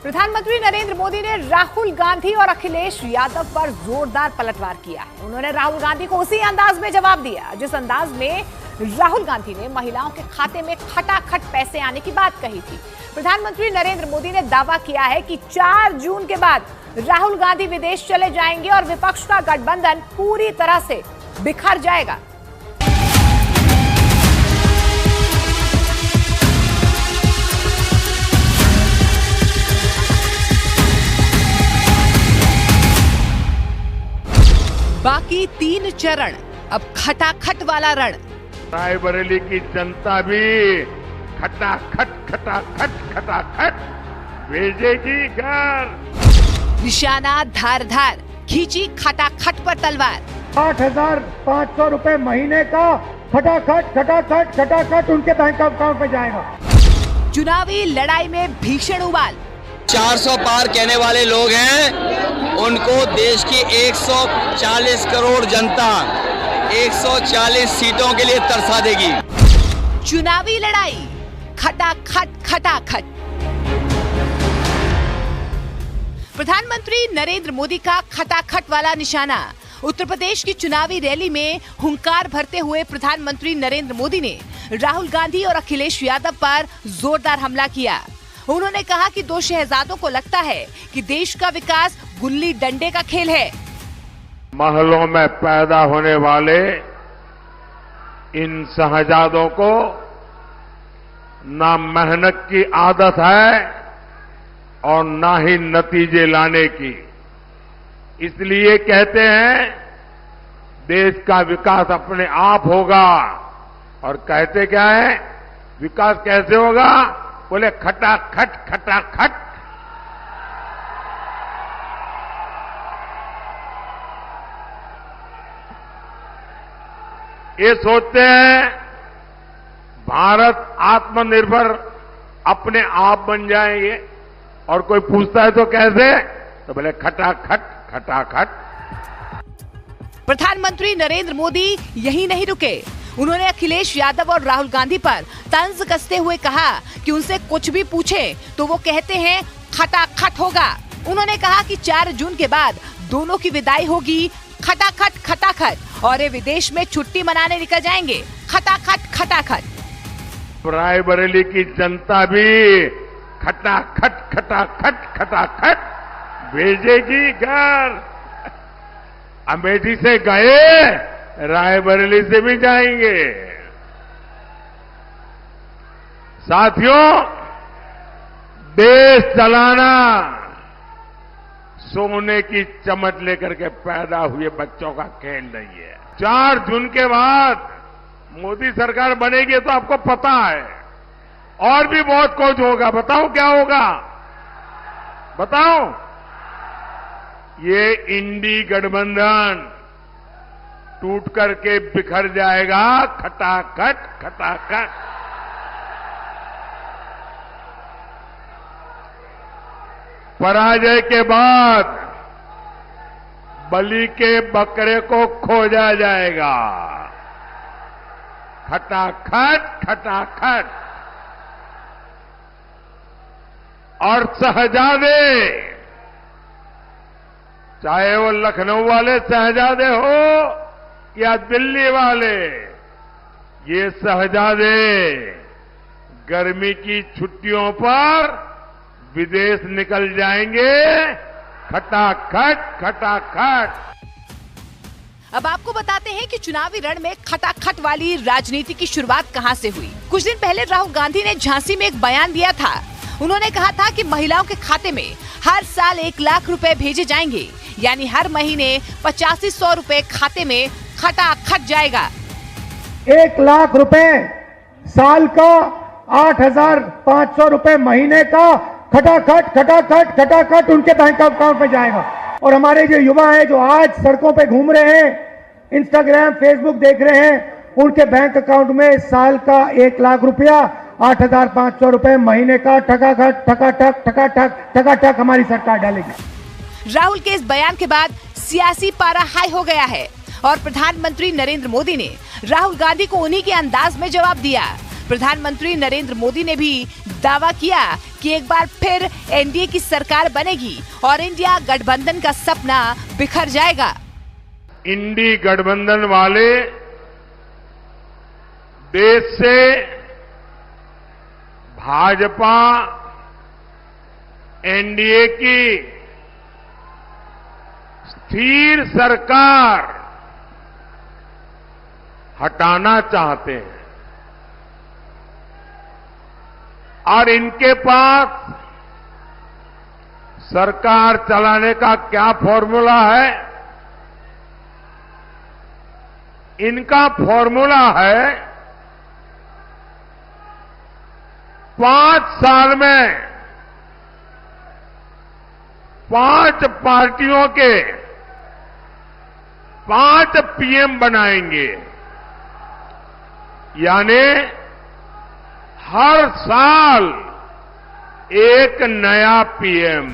प्रधानमंत्री नरेंद्र मोदी ने राहुल गांधी और अखिलेश यादव पर जोरदार पलटवार किया। उन्होंने राहुल गांधी को उसी अंदाज में जवाब दिया जिस अंदाज में राहुल गांधी ने महिलाओं के खाते में खटाखट पैसे आने की बात कही थी। प्रधानमंत्री नरेंद्र मोदी ने दावा किया है कि 4 जून के बाद राहुल गांधी विदेश चले जाएंगे और विपक्ष का गठबंधन पूरी तरह से बिखर जाएगा। बाकी 3 चरण, अब खटाखट वाला रण। रायबरेली की जनता भी खटाखट खटाखट खटाखट भेजेगी घर। निशाना धार धार, खींची खटाखट पर तलवार। 8,500 रुपए महीने का खटाखट खटाखट खटाखट उनके बैंक अकाउंट में जाएगा। चुनावी लड़ाई में भीषण उबाल। 400 पार कहने वाले लोग हैं, उनको देश की 140 करोड़ जनता 140 सीटों के लिए तरसा देगी। चुनावी लड़ाई खटाखट खटाखट। प्रधानमंत्री नरेंद्र मोदी का खटाखट वाला निशाना। उत्तर प्रदेश की चुनावी रैली में हुंकार भरते हुए प्रधानमंत्री नरेंद्र मोदी ने राहुल गांधी और अखिलेश यादव पर जोरदार हमला किया। उन्होंने कहा कि 2 शहजादों को लगता है कि देश का विकास गुल्ली डंडे का खेल है। महलों में पैदा होने वाले इन शहजादों को ना मेहनत की आदत है और ना ही नतीजे लाने की। इसलिए कहते हैं देश का विकास अपने आप होगा। और कहते क्या है, विकास कैसे होगा? बोले खटाखट खटाखट। ये सोचते हैं भारत आत्मनिर्भर अपने आप बन जाएंगे और कोई पूछता है तो कैसे, तो बोले खटाखट खटाखट। प्रधानमंत्री नरेंद्र मोदी यही नहीं रुके। उन्होंने अखिलेश यादव और राहुल गांधी पर तंज कसते हुए कहा कि उनसे कुछ भी पूछे तो वो कहते हैं खटाखट होगा। उन्होंने कहा कि 4 जून के बाद दोनों की विदाई होगी खटाखट खटाखट और ये विदेश में छुट्टी मनाने निकल जाएंगे खटाखट खटाखट। रायबरेली की जनता भी खटाखट खटाखट खटाखट भेजेगी घर। अमेठी से गए, रायबरेली से भी जाएंगे। साथियों, देश चलाना सोने की चमच लेकर के पैदा हुए बच्चों का खेल नहीं है। 4 जून के बाद मोदी सरकार बनेगी तो आपको पता है और भी बहुत कुछ होगा। बताओ क्या होगा? बताओ। ये इंडी गठबंधन टूट करके बिखर जाएगा खटाखट खटाखट। पराजय के बाद बलि के बकरे को खोजा जाएगा खटाखट खटाखट। और शहजादे, चाहे वो लखनऊ वाले शहजादे हो या दिल्ली वाले, ये शहजादे गर्मी की छुट्टियों पर विदेश निकल जाएंगे खटाखट खटाखट। अब आपको बताते हैं कि चुनावी रण में खटाखट वाली राजनीति की शुरुआत कहां से हुई। कुछ दिन पहले राहुल गांधी ने झांसी में एक बयान दिया था। उन्होंने कहा था कि महिलाओं के खाते में हर साल 1 लाख रुपए भेजे जाएंगे, यानी हर महीने 8500 रुपए खाते में खटाखट जाएगा। 1 लाख रुपए साल का, 8,500 रुपए महीने का खटाखट खटाखट खटाखट उनके बैंक अकाउंट में जाएगा। और हमारे जो युवा हैं जो आज सड़कों पे घूम रहे हैं, इंस्टाग्राम फेसबुक देख रहे हैं, उनके बैंक अकाउंट में साल का 1 लाख रुपया, 8,500 रुपए महीने का ठकाठक ठकाठक ठकाठक ठकाठक हमारी सरकार डालेगी। राहुल के इस बयान के बाद सियासी पारा हाई हो गया है और प्रधानमंत्री नरेंद्र मोदी ने राहुल गांधी को उन्हीं के अंदाज में जवाब दिया। प्रधानमंत्री नरेंद्र मोदी ने भी दावा किया कि एक बार फिर एनडीए की सरकार बनेगी और इंडिया गठबंधन का सपना बिखर जाएगा। इंडी गठबंधन वाले देश से भाजपा एनडीए की स्थिर सरकार हटाना चाहते हैं और इनके पास सरकार चलाने का क्या फॉर्मूला है? इनका फॉर्मूला है 5 साल में 5 पार्टियों के 5 पीएम बनाएंगे, यानी हर साल एक नया पीएम।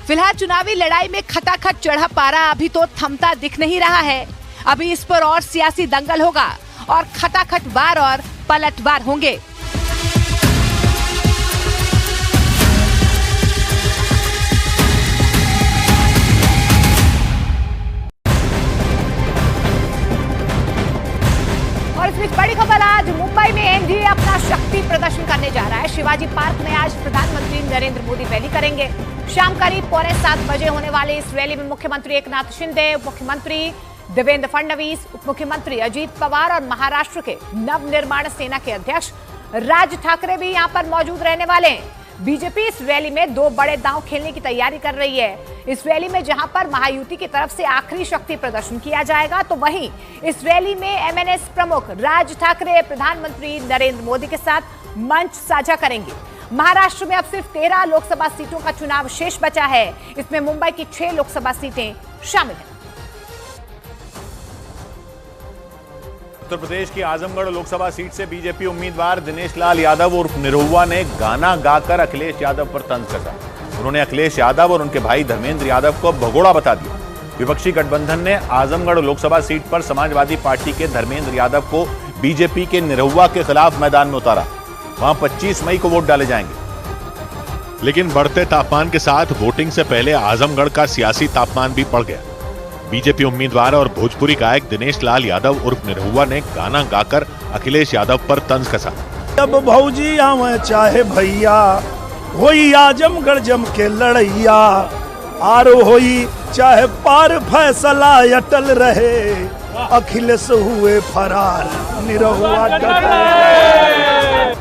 फिलहाल चुनावी लड़ाई में खटाखट चढ़ा पारा अभी तो थमता दिख नहीं रहा है। अभी इस पर और सियासी दंगल होगा और खटाखट वार और पलटवार होंगे। और इस बीच बड़ी खबर, आज मुंबई में एनडीए अपना शक्ति प्रदर्शन करने जा रहा है। शिवाजी पार्क में आज प्रधानमंत्री नरेंद्र मोदी रैली करेंगे। शाम करीब 6:45 बजे होने वाले इस रैली में मुख्यमंत्री एकनाथ शिंदे, उप मुख्यमंत्री देवेंद्र फडणवीस, उप मुख्यमंत्री अजीत पवार और महाराष्ट्र के नवनिर्माण सेना के अध्यक्ष राज ठाकरे भी यहां पर मौजूद रहने वाले हैं। बीजेपी इस रैली में 2 बड़े दांव खेलने की तैयारी कर रही है। इस रैली में जहां पर महायुति की तरफ से आखिरी शक्ति प्रदर्शन किया जाएगा, तो वहीं इस रैली में एमएनएस प्रमुख राज ठाकरे प्रधानमंत्री नरेंद्र मोदी के साथ मंच साझा करेंगे। महाराष्ट्र में अब सिर्फ 13 लोकसभा सीटों का चुनाव शेष बचा है। इसमें मुंबई की 6 लोकसभा सीटें शामिल हैं। उत्तर प्रदेश की आजमगढ़ लोकसभा सीट से बीजेपी उम्मीदवार दिनेश लाल यादव उर्फ निरहुआ ने गाना गाकर अखिलेश यादव पर तंज कसा। उन्होंने अखिलेश यादव और उनके भाई धर्मेंद्र यादव को भगोड़ा बता दिया। विपक्षी गठबंधन ने आजमगढ़ लोकसभा सीट पर समाजवादी पार्टी के धर्मेंद्र यादव को बीजेपी के निरहुआ के खिलाफ मैदान में उतारा। वहां 25 मई को वोट डाले जाएंगे। लेकिन बढ़ते तापमान के साथ वोटिंग से पहले आजमगढ़ का सियासी तापमान भी बढ़ गया। बीजेपी उम्मीदवार और भोजपुरी गायक दिनेश लाल यादव उर्फ निरहुआ ने गाना गाकर अखिलेश यादव पर तंज कसा। जब भौजी आवे चाहे भैया, होई आजमगढ़ जम के लड़ैया, आर होई चाहे पार, फैसला अटल रहे, अखिलेश हुए फरार, निरहुआ डटे।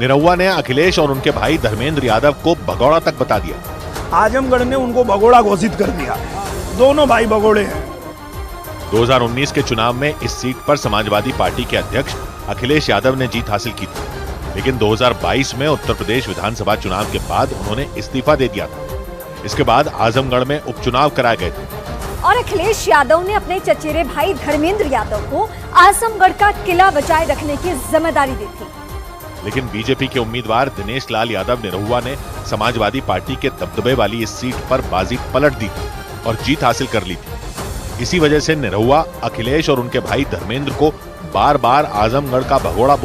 निरहुआ ने अखिलेश और उनके भाई धर्मेंद्र यादव को भगोड़ा तक बता दिया। आजमगढ़ ने उनको भगोड़ा घोषित कर दिया। दोनों भाई भगोड़े हैं। 2019 के चुनाव में इस सीट पर समाजवादी पार्टी के अध्यक्ष अखिलेश यादव ने जीत हासिल की थी, लेकिन 2022 में उत्तर प्रदेश विधानसभा चुनाव के बाद उन्होंने इस्तीफा दे दिया था। इसके बाद आजमगढ़ में उपचुनाव कराए गए थे और अखिलेश यादव ने अपने चचेरे भाई धर्मेंद्र यादव को आजमगढ़ का किला बचाए रखने की जिम्मेदारी दी थी। लेकिन बीजेपी के उम्मीदवार दिनेश लाल यादव निरहुआ ने समाजवादी पार्टी के दबदबे वाली इस सीट पर बाजी पलट दी थी और जीत हासिल कर ली थी। इसी वजह से निरहुआ अखिलेश और उनके भाई धर्मेंद्र को बार बार आजमगढ़ का भगोड़ा